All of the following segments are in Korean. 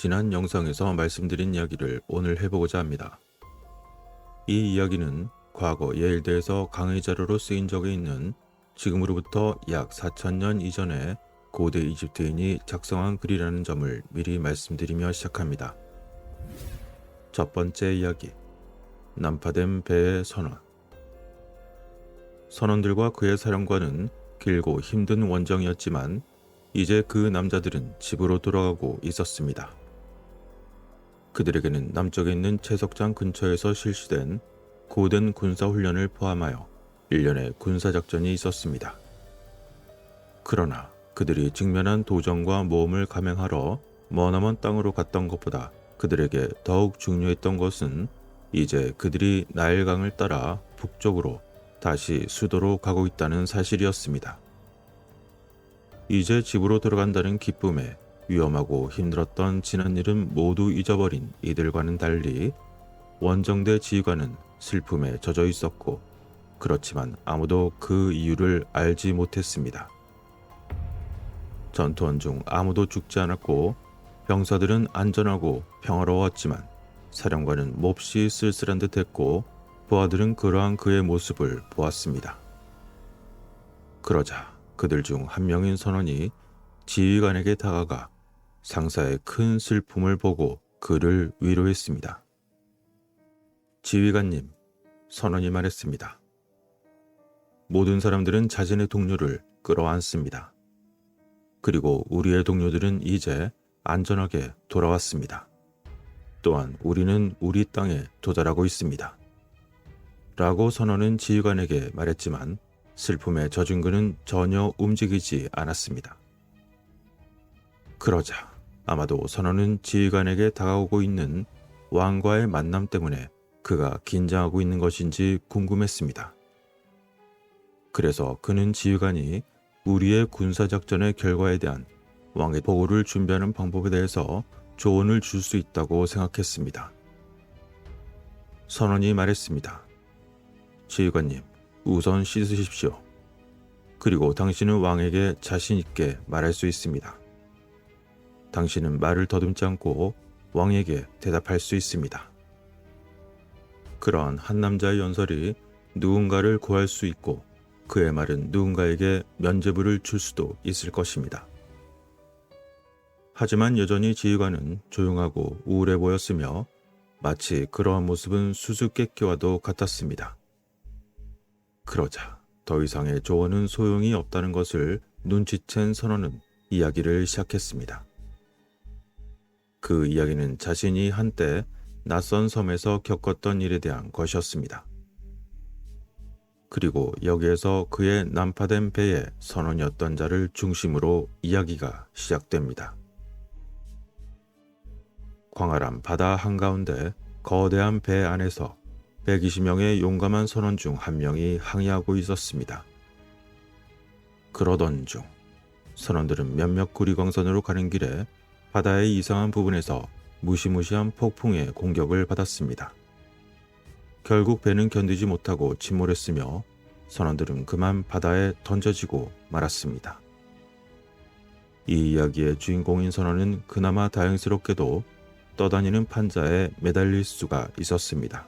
지난 영상에서 말씀드린 이야기를 오늘 해보고자 합니다. 이 이야기는 과거 예일대에서 강의 자료로 쓰인 적이 있는 지금으로부터 약 4000년 이전에 고대 이집트인이 작성한 글이라는 점을 미리 말씀드리며 시작합니다. 첫 번째 이야기, 난파된 배의 선원. 선원들과 그의 사령관은 길고 힘든 원정이었지만 이제 그 남자들은 집으로 돌아가고 있었습니다. 그들에게는 남쪽에 있는 채석장 근처에서 실시된 고된 군사훈련을 포함하여 일련의 군사작전이 있었습니다. 그러나 그들이 직면한 도전과 모험을 감행하러 머나먼 땅으로 갔던 것보다 그들에게 더욱 중요했던 것은 이제 그들이 나일강을 따라 북쪽으로 다시 수도로 가고 있다는 사실이었습니다. 이제 집으로 돌아간다는 기쁨에 위험하고 힘들었던 지난 일은 모두 잊어버린 이들과는 달리 원정대 지휘관은 슬픔에 젖어 있었고, 그렇지만 아무도 그 이유를 알지 못했습니다. 전투원 중 아무도 죽지 않았고 병사들은 안전하고 평화로웠지만 사령관은 몹시 쓸쓸한 듯했고 부하들은 그러한 그의 모습을 보았습니다. 그러자 그들 중 한 명인 선원이 지휘관에게 다가가 상사의 큰 슬픔을 보고 그를 위로했습니다. 지휘관님, 선원이 말했습니다. 모든 사람들은 자신의 동료를 끌어안습니다. 그리고 우리의 동료들은 이제 안전하게 돌아왔습니다. 또한 우리는 우리 땅에 도달하고 있습니다. 라고 선원은 지휘관에게 말했지만 슬픔에 젖은 그는 전혀 움직이지 않았습니다. 그러자 아마도 선원은 지휘관에게 다가오고 있는 왕과의 만남 때문에 그가 긴장하고 있는 것인지 궁금했습니다. 그래서 그는 지휘관이 우리의 군사작전의 결과에 대한 왕의 보고를 준비하는 방법에 대해서 조언을 줄 수 있다고 생각했습니다. 선원이 말했습니다. 지휘관님, 우선 씻으십시오. 그리고 당신은 왕에게 자신 있게 말할 수 있습니다. 당신은 말을 더듬지 않고 왕에게 대답할 수 있습니다. 그러한 한 남자의 연설이 누군가를 구할 수 있고 그의 말은 누군가에게 면죄부를 줄 수도 있을 것입니다. 하지만 여전히 지휘관은 조용하고 우울해 보였으며 마치 그러한 모습은 수수께끼와도 같았습니다. 그러자 더 이상의 조언은 소용이 없다는 것을 눈치챈 선원은 이야기를 시작했습니다. 그 이야기는 자신이 한때 낯선 섬에서 겪었던 일에 대한 것이었습니다. 그리고 여기에서 그의 난파된 배의 선원이었던 자를 중심으로 이야기가 시작됩니다. 광활한 바다 한가운데 거대한 배 안에서 120명의 용감한 선원 중 한 명이 항해하고 있었습니다. 그러던 중 선원들은 몇몇 구리광선으로 가는 길에 바다의 이상한 부분에서 무시무시한 폭풍의 공격을 받았습니다. 결국 배는 견디지 못하고 침몰했으며 선원들은 그만 바다에 던져지고 말았습니다. 이 이야기의 주인공인 선원은 그나마 다행스럽게도 떠다니는 판자에 매달릴 수가 있었습니다.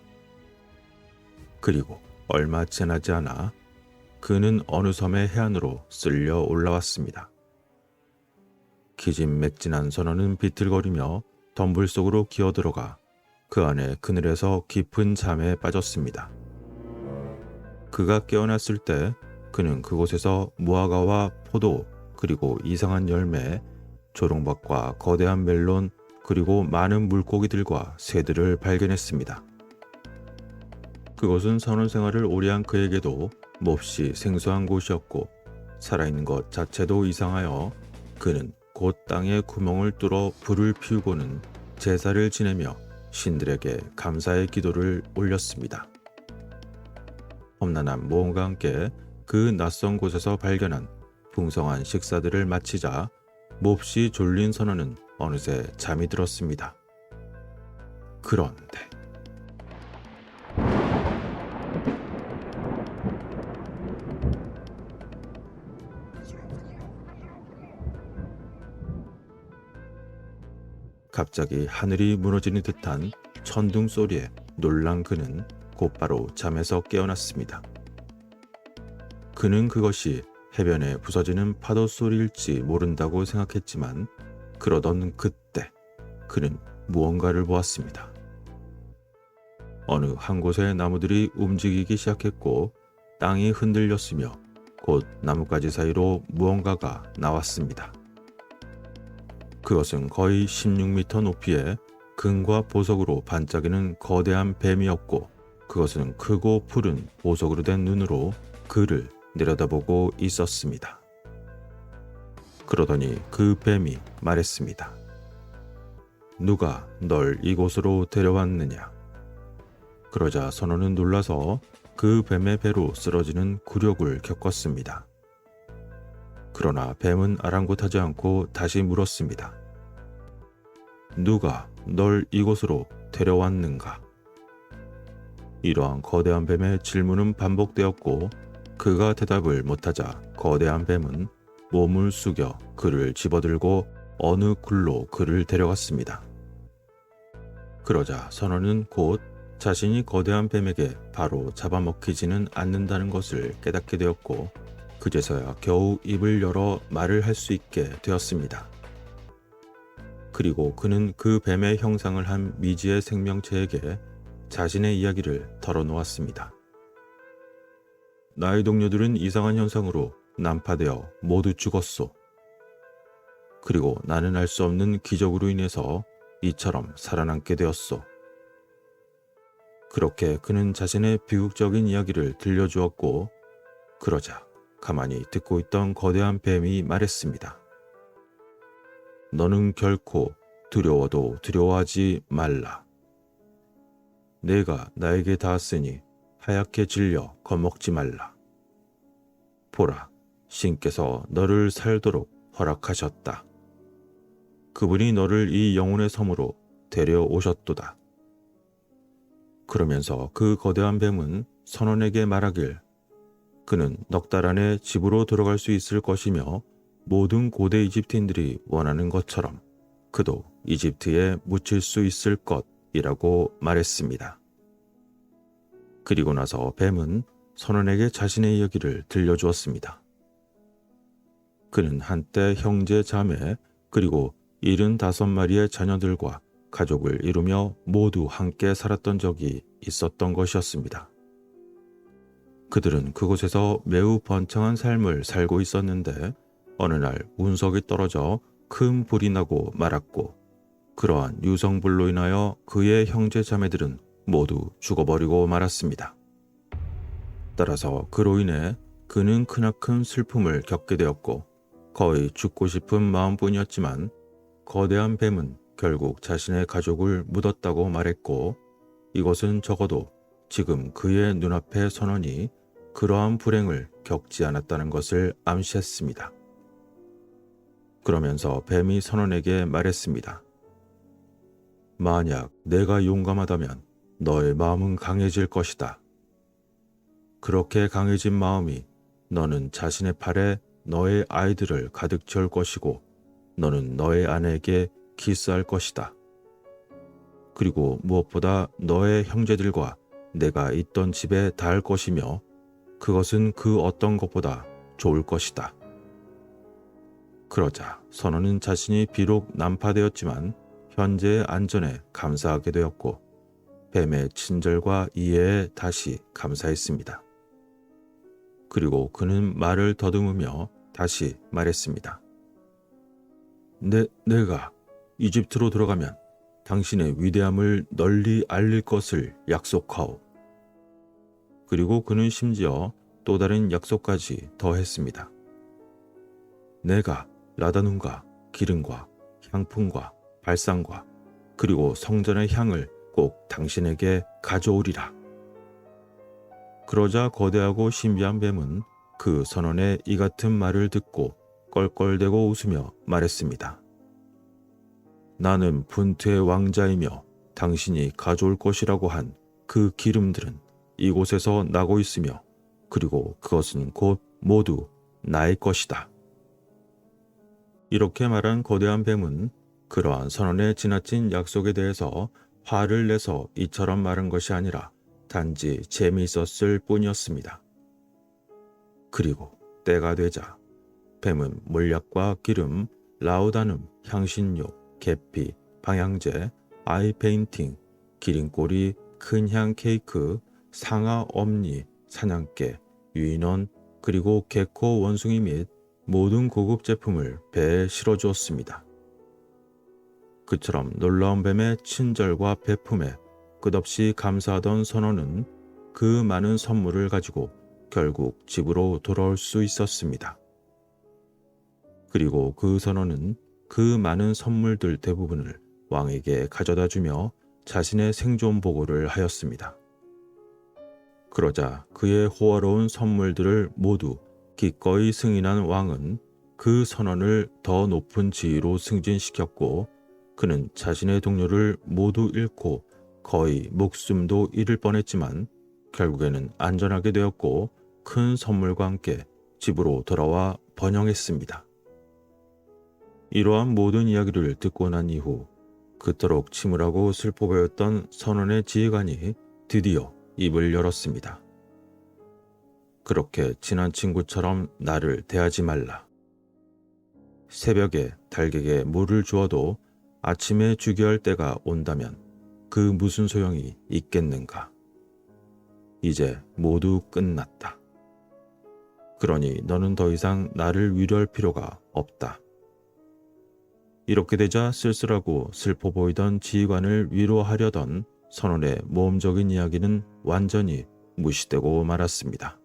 그리고 얼마 지나지 않아 그는 어느 섬의 해안으로 쓸려 올라왔습니다. 기진맥진한 선원은 비틀거리며 덤불 속으로 기어들어가 그 안에 그늘에서 깊은 잠에 빠졌습니다. 그가 깨어났을 때 그는 그곳에서 무화과와 포도 그리고 이상한 열매, 조롱박과 거대한 멜론 그리고 많은 물고기들과 새들을 발견했습니다. 그곳은 선원 생활을 오래 한 그에게도 몹시 생소한 곳이었고 살아있는 것 자체도 이상하여 그는 곧 땅에 구멍을 뚫어 불을 피우고는 제사를 지내며 신들에게 감사의 기도를 올렸습니다. 험난한 모험과 함께 그 낯선 곳에서 발견한 풍성한 식사들을 마치자 몹시 졸린 선원은 어느새 잠이 들었습니다. 그런데 갑자기 하늘이 무너지는 듯한 천둥 소리에 놀란 그는 곧바로 잠에서 깨어났습니다. 그는 그것이 해변에 부서지는 파도 소리일지 모른다고 생각했지만 그러던 그때 그는 무언가를 보았습니다. 어느 한 곳의 나무들이 움직이기 시작했고 땅이 흔들렸으며 곧 나뭇가지 사이로 무언가가 나왔습니다. 그것은 거의 16m 높이의 금과 보석으로 반짝이는 거대한 뱀이었고 그것은 크고 푸른 보석으로 된 눈으로 그를 내려다보고 있었습니다. 그러더니 그 뱀이 말했습니다. 누가 널 이곳으로 데려왔느냐? 그러자 선원은 놀라서 그 뱀의 배로 쓰러지는 굴욕을 겪었습니다. 그러나 뱀은 아랑곳하지 않고 다시 물었습니다. 누가 널 이곳으로 데려왔는가? 이러한 거대한 뱀의 질문은 반복되었고 그가 대답을 못하자 거대한 뱀은 몸을 숙여 그를 집어들고 어느 굴로 그를 데려갔습니다. 그러자 선원은 곧 자신이 거대한 뱀에게 바로 잡아먹히지는 않는다는 것을 깨닫게 되었고 그제서야 겨우 입을 열어 말을 할 수 있게 되었습니다. 그리고 그는 그 뱀의 형상을 한 미지의 생명체에게 자신의 이야기를 털어놓았습니다. 나의 동료들은 이상한 현상으로 난파되어 모두 죽었소. 그리고 나는 알 수 없는 기적으로 인해서 이처럼 살아남게 되었소. 그렇게 그는 자신의 비극적인 이야기를 들려주었고 그러자 가만히 듣고 있던 거대한 뱀이 말했습니다. 너는 결코 두려워도 두려워하지 말라. 내가 나에게 닿았으니 하얗게 질려 겁먹지 말라. 보라, 신께서 너를 살도록 허락하셨다. 그분이 너를 이 영혼의 섬으로 데려오셨도다. 그러면서 그 거대한 뱀은 선원에게 말하길 그는 넉 달 안에 집으로 돌아갈 수 있을 것이며 모든 고대 이집트인들이 원하는 것처럼 그도 이집트에 묻힐 수 있을 것이라고 말했습니다. 그리고 나서 뱀은 선원에게 자신의 이야기를 들려주었습니다. 그는 한때 형제 자매 그리고 75마리의 자녀들과 가족을 이루며 모두 함께 살았던 적이 있었던 것이었습니다. 그들은 그곳에서 매우 번창한 삶을 살고 있었는데 어느 날 운석이 떨어져 큰 불이 나고 말았고 그러한 유성불로 인하여 그의 형제 자매들은 모두 죽어버리고 말았습니다. 따라서 그로 인해 그는 크나큰 슬픔을 겪게 되었고 거의 죽고 싶은 마음뿐이었지만 거대한 뱀은 결국 자신의 가족을 묻었다고 말했고 이것은 적어도 지금 그의 눈앞의 선원이 그러한 불행을 겪지 않았다는 것을 암시했습니다. 그러면서 뱀이 선원에게 말했습니다. 만약 내가 용감하다면 너의 마음은 강해질 것이다. 그렇게 강해진 마음이 너는 자신의 팔에 너의 아이들을 가득 채울 것이고 너는 너의 아내에게 키스할 것이다. 그리고 무엇보다 너의 형제들과 내가 있던 집에 닿을 것이며 그것은 그 어떤 것보다 좋을 것이다. 그러자 선원은 자신이 비록 난파되었지만 현재의 안전에 감사하게 되었고 뱀의 친절과 이해에 다시 감사했습니다. 그리고 그는 말을 더듬으며 다시 말했습니다. 내가 이집트로 들어가면 당신의 위대함을 널리 알릴 것을 약속하오. 그리고 그는 심지어 또 다른 약속까지 더했습니다. 내가 라다눈과 기름과 향품과 발상과 그리고 성전의 향을 꼭 당신에게 가져오리라. 그러자 거대하고 신비한 뱀은 그 선원의 이 같은 말을 듣고 껄껄대고 웃으며 말했습니다. 나는 분트의 왕자이며 당신이 가져올 것이라고 한 그 기름들은 이곳에서 나고 있으며 그리고 그것은 곧 모두 나의 것이다. 이렇게 말한 거대한 뱀은 그러한 선언의 지나친 약속에 대해서 화를 내서 이처럼 말한 것이 아니라 단지 재미있었을 뿐이었습니다. 그리고 때가 되자 뱀은 몰약과 기름, 라우다눔, 향신료, 계피, 방향제, 아이 페인팅, 기린꼬리, 큰향 케이크, 상아 엄니, 사냥개, 유인원, 그리고 개코 원숭이 및 모든 고급 제품을 배에 실어주었습니다. 그처럼 놀라운 뱀의 친절과 배품에 끝없이 감사하던 선원은 그 많은 선물을 가지고 결국 집으로 돌아올 수 있었습니다. 그리고 그 선원은 그 많은 선물들 대부분을 왕에게 가져다 주며 자신의 생존 보고를 하였습니다. 그러자 그의 호화로운 선물들을 모두 기꺼이 승인한 왕은 그 선원을 더 높은 지위로 승진시켰고, 그는 자신의 동료를 모두 잃고 거의 목숨도 잃을 뻔했지만 결국에는 안전하게 되었고 큰 선물과 함께 집으로 돌아와 번영했습니다. 이러한 모든 이야기를 듣고 난 이후 그토록 침울하고 슬퍼 보였던 선원의 지휘관이 드디어 입을 열었습니다. 그렇게 친한 친구처럼 나를 대하지 말라. 새벽에 닭에게 물을 주어도 아침에 주게 할 때가 온다면 그 무슨 소용이 있겠는가. 이제 모두 끝났다. 그러니 너는 더 이상 나를 위로할 필요가 없다. 이렇게 되자 쓸쓸하고 슬퍼 보이던 지휘관을 위로하려던 선원의 모험적인 이야기는 완전히 무시되고 말았습니다.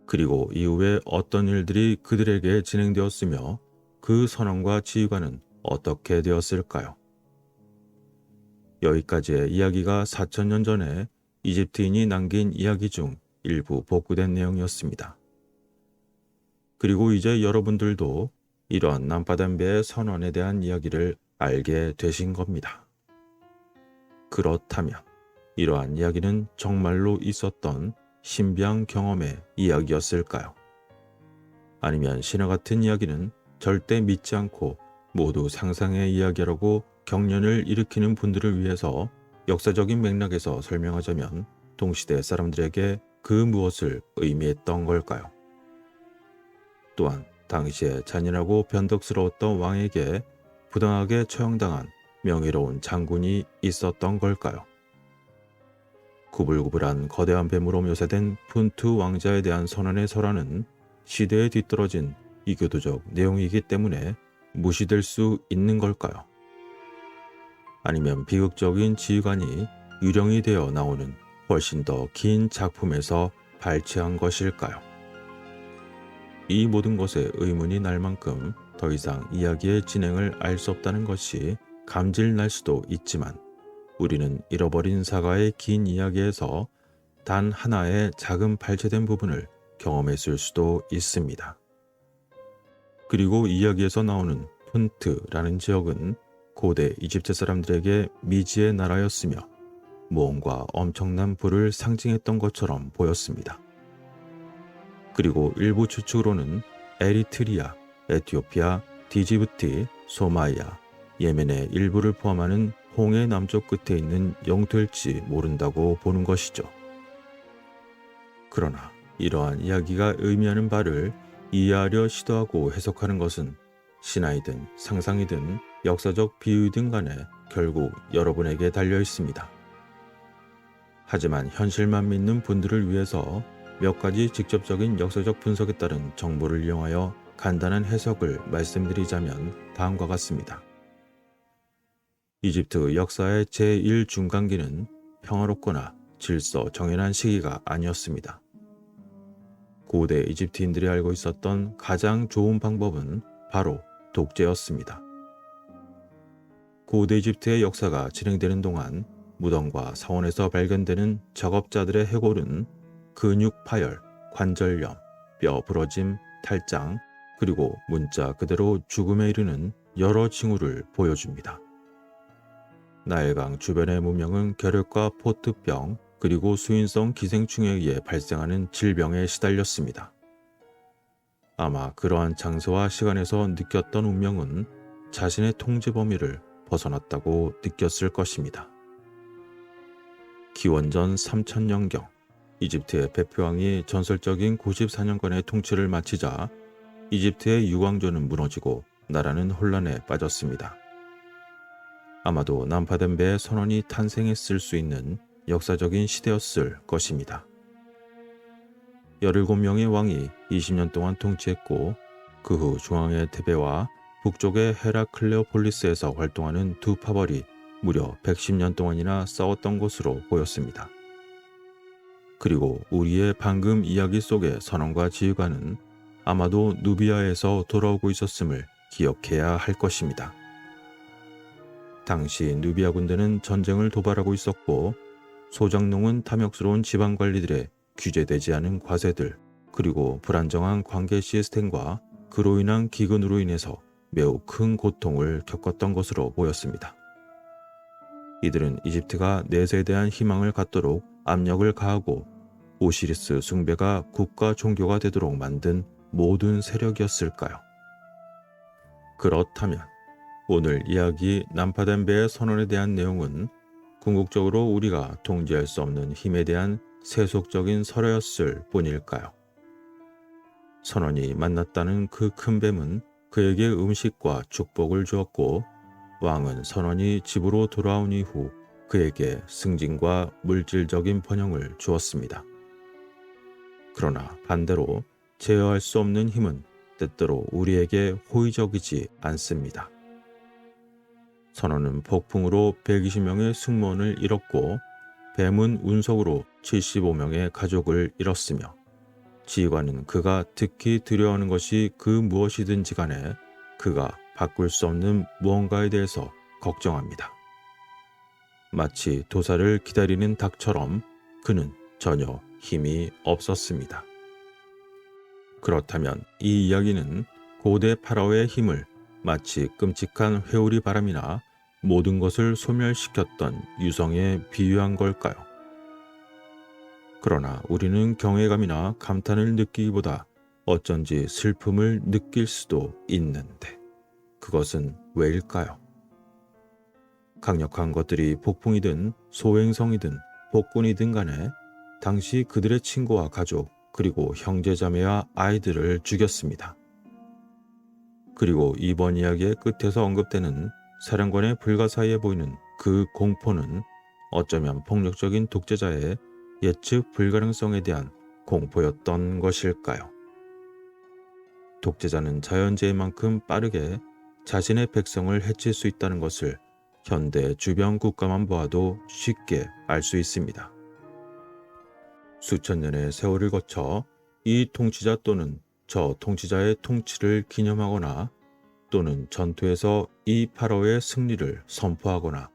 그리고 이후에 어떤 일들이 그들에게 진행되었으며 그 선원과 지휘관은 어떻게 되었을까요? 여기까지의 이야기가 4000년 전에 이집트인이 남긴 이야기 중 일부 복구된 내용이었습니다. 그리고 이제 여러분들도 이러한 남바단배의 선원에 대한 이야기를 알게 되신 겁니다. 그렇다면 이러한 이야기는 정말로 있었던 신비한 경험의 이야기였을까요? 아니면 신화 같은 이야기는 절대 믿지 않고 모두 상상의 이야기라고 경련을 일으키는 분들을 위해서 역사적인 맥락에서 설명하자면 동시대 사람들에게 그 무엇을 의미했던 걸까요? 또한 당시에 잔인하고 변덕스러웠던 왕에게 부당하게 처형당한 명예로운 장군이 있었던 걸까요? 구불구불한 거대한 뱀으로 묘사된 푼투 왕자에 대한 선언의 설화는 시대에 뒤떨어진 이교도적 내용이기 때문에 무시될 수 있는 걸까요? 아니면 비극적인 지휘관이 유령이 되어 나오는 훨씬 더 긴 작품에서 발췌한 것일까요? 이 모든 것에 의문이 날 만큼 더 이상 이야기의 진행을 알 수 없다는 것이 감질날 수도 있지만 우리는 잃어버린 사과의 긴 이야기에서 단 하나의 작은 발췌된 부분을 경험했을 수도 있습니다. 그리고 이야기에서 나오는 푼트라는 지역은 고대 이집트 사람들에게 미지의 나라였으며 모험과 엄청난 부를 상징했던 것처럼 보였습니다. 그리고 일부 추측으로는 에리트리아, 에티오피아, 디지부티, 소마리아, 예멘의 일부를 포함하는 홍해 남쪽 끝에 있는 영토일지 모른다고 보는 것이죠. 그러나 이러한 이야기가 의미하는 바를 이해하려 시도하고 해석하는 것은 신화이든 상상이든 역사적 비유이든 간에 결국 여러분에게 달려 있습니다. 하지만 현실만 믿는 분들을 위해서 몇 가지 직접적인 역사적 분석에 따른 정보를 이용하여 간단한 해석을 말씀드리자면 다음과 같습니다. 이집트 역사의 제1중간기는 평화롭거나 질서 정연한 시기가 아니었습니다. 고대 이집트인들이 알고 있었던 가장 좋은 방법은 바로 독재였습니다. 고대 이집트의 역사가 진행되는 동안 무덤과 사원에서 발견되는 작업자들의 해골은 근육 파열, 관절염, 뼈 부러짐, 탈장, 그리고 문자 그대로 죽음에 이르는 여러 징후를 보여줍니다. 나일강 주변의 문명은 결핵과 포트병, 그리고 수인성 기생충에 의해 발생하는 질병에 시달렸습니다. 아마 그러한 장소와 시간에서 느꼈던 운명은 자신의 통제 범위를 벗어났다고 느꼈을 것입니다. 기원전 3000년경 이집트의 베프왕이 전설적인 94년간의 통치를 마치자 이집트의 유광조는 무너지고 나라는 혼란에 빠졌습니다. 아마도 난파된 배의 선원이 탄생했을 수 있는 역사적인 시대였을 것입니다. 17명의 왕이 20년 동안 통치했고 그 후 중앙의 테베와 북쪽의 헤라클레오폴리스에서 활동하는 두 파벌이 무려 110년 동안이나 싸웠던 것으로 보였습니다. 그리고 우리의 방금 이야기 속의 선원과 지휘관은 아마도 누비아에서 돌아오고 있었음을 기억해야 할 것입니다. 당시 누비아 군대는 전쟁을 도발하고 있었고 소작농은 탐욕스러운 지방관리들의 규제되지 않은 과세들 그리고 불안정한 관계 시스템과 그로 인한 기근으로 인해서 매우 큰 고통을 겪었던 것으로 보였습니다. 이들은 이집트가 내세에 대한 희망을 갖도록 압력을 가하고 오시리스 숭배가 국가 종교가 되도록 만든 모든 세력이었을까요? 그렇다면 오늘 이야기 난파된 배의 선언에 대한 내용은 궁극적으로 우리가 통제할 수 없는 힘에 대한 세속적인 설화였을 뿐일까요? 선원이 만났다는 그 큰 뱀은 그에게 음식과 축복을 주었고 왕은 선원이 집으로 돌아온 이후 그에게 승진과 물질적인 번영을 주었습니다. 그러나 반대로 제어할 수 없는 힘은 때때로 우리에게 호의적이지 않습니다. 선원은 폭풍으로 120명의 승무원을 잃었고 뱀은 운석으로 75명의 가족을 잃었으며 지휘관은 그가 특히 두려워하는 것이 그 무엇이든지 간에 그가 바꿀 수 없는 무언가에 대해서 걱정합니다. 마치 도사를 기다리는 닭처럼 그는 전혀 힘이 없었습니다. 그렇다면 이 이야기는 고대 파라오의 힘을 마치 끔찍한 회오리 바람이나 모든 것을 소멸시켰던 유성에 비유한 걸까요? 그러나 우리는 경외감이나 감탄을 느끼기보다 어쩐지 슬픔을 느낄 수도 있는데 그것은 왜일까요? 강력한 것들이 폭풍이든 소행성이든 폭군이든 간에 당시 그들의 친구와 가족 그리고 형제자매와 아이들을 죽였습니다. 그리고 이번 이야기의 끝에서 언급되는 사령관의 불가사의해 보이는 그 공포는 어쩌면 폭력적인 독재자의 예측 불가능성에 대한 공포였던 것일까요? 독재자는 자연재해만큼 빠르게 자신의 백성을 해칠 수 있다는 것을 현대 주변 국가만 보아도 쉽게 알 수 있습니다. 수천 년의 세월을 거쳐 이 통치자 또는 저 통치자의 통치를 기념하거나 또는 전투에서 이 파라오의 승리를 선포하거나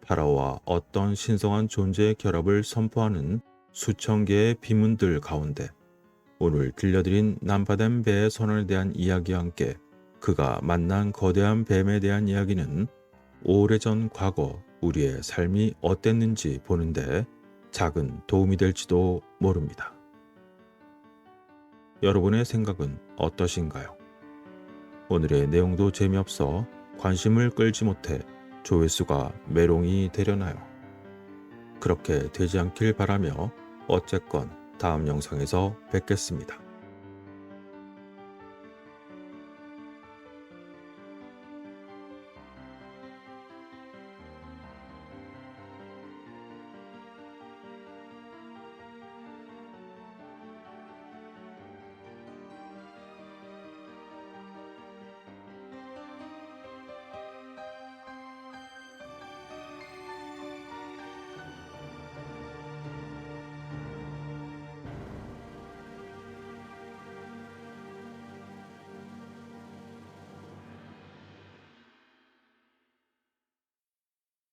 파라오와 어떤 신성한 존재의 결합을 선포하는 수천 개의 비문들 가운데 오늘 들려드린 난파된 배의 선언에 대한 이야기와 함께 그가 만난 거대한 뱀에 대한 이야기는 오래전 과거 우리의 삶이 어땠는지 보는데 작은 도움이 될지도 모릅니다. 여러분의 생각은 어떠신가요? 오늘의 내용도 재미없어 관심을 끌지 못해 조회수가 메롱이 되려나요? 그렇게 되지 않길 바라며 어쨌건 다음 영상에서 뵙겠습니다.